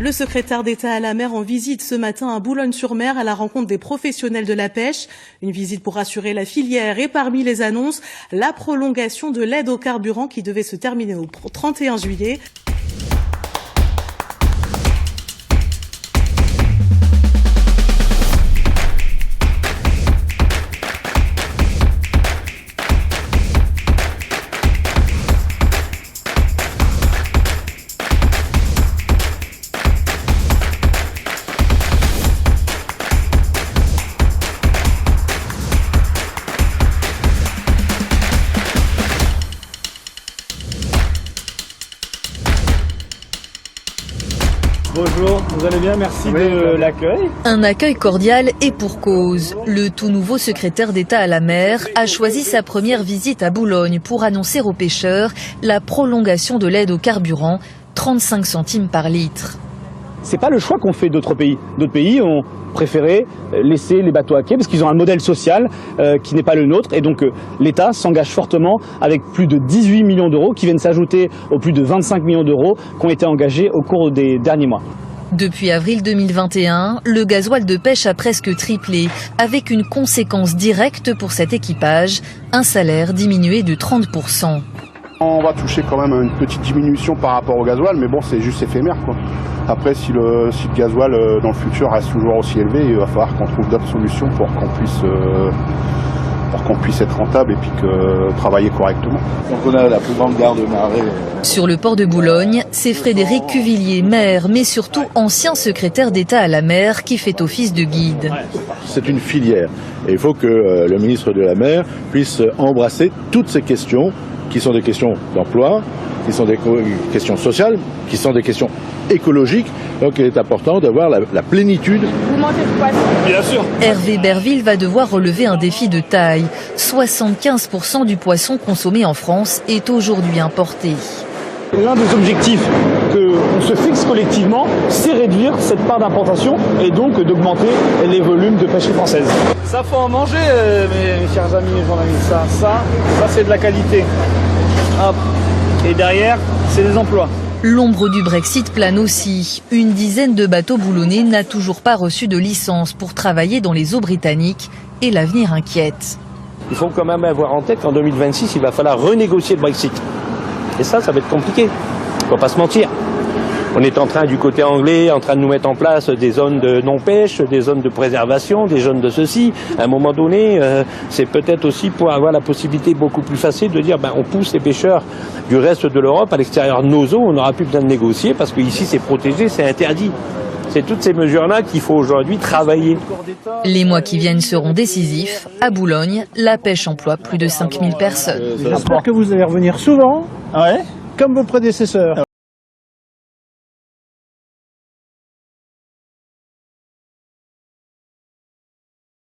Le secrétaire d'État à la mer en visite ce matin à Boulogne-sur-Mer à la rencontre des professionnels de la pêche. Une visite pour rassurer la filière et parmi les annonces, la prolongation de l'aide au carburant qui devait se terminer au 31 juillet. Bonjour, vous allez bien, merci de l'accueil. Un accueil cordial et pour cause. Le tout nouveau secrétaire d'État à la mer a choisi sa première visite à Boulogne pour annoncer aux pêcheurs la prolongation de l'aide au carburant, 35 centimes par litre. C'est pas le choix qu'ont fait d'autres pays. D'autres pays ont préféré laisser les bateaux à quai parce qu'ils ont un modèle social qui n'est pas le nôtre et donc l'État s'engage fortement avec plus de 18 millions d'euros qui viennent s'ajouter aux plus de 25 millions d'euros qui ont été engagés au cours des derniers mois. Depuis avril 2021, le gasoil de pêche a presque triplé, avec une conséquence directe pour cet équipage, un salaire diminué de 30%. On va toucher quand même une petite diminution par rapport au gasoil, mais bon, c'est juste éphémère, quoi. Après, si le gasoil dans le futur reste toujours aussi élevé, il va falloir qu'on trouve d'autres solutions pour qu'on puisse être rentable et puis travailler correctement. Donc on a la plus grande gare de marée. Sur le port de Boulogne, c'est Frédéric Cuvillier, maire, mais surtout ancien secrétaire d'État à la mer, qui fait office de guide. C'est une filière et il faut que le ministre de la mer puisse embrasser toutes ces questions qui sont des questions d'emploi, qui sont des questions sociales, qui sont des questions écologiques. Donc il est important d'avoir la plénitude. Vous mangez du poisson ? Bien sûr. Hervé Berville va devoir relever un défi de taille. 75% du poisson consommé en France est aujourd'hui importé. L'un des objectifs qu'on se fixe collectivement, c'est réduire cette part d'importation et donc d'augmenter les volumes de pêche française. Ça faut en manger, mes chers amis et journalistes. Ça c'est de la qualité. Hop. Et derrière, c'est des emplois. L'ombre du Brexit plane aussi. Une dizaine de bateaux boulonnais n'a toujours pas reçu de licence pour travailler dans les eaux britanniques et l'avenir inquiète. Il faut quand même avoir en tête qu'en 2026, il va falloir renégocier le Brexit. Et ça va être compliqué. Il ne faut pas se mentir. On est en train, du côté anglais, en train de nous mettre en place des zones de non-pêche, des zones de préservation, des zones de ceci. À un moment donné, c'est peut-être aussi pour avoir la possibilité beaucoup plus facile de dire on pousse les pêcheurs du reste de l'Europe à l'extérieur de nos eaux, on n'aura plus besoin de négocier parce qu'ici c'est protégé, c'est interdit. C'est toutes ces mesures-là qu'il faut aujourd'hui travailler. Les mois qui viennent seront décisifs. À Boulogne, la pêche emploie plus de 5000 personnes. J'espère que vous allez revenir souvent, comme vos prédécesseurs.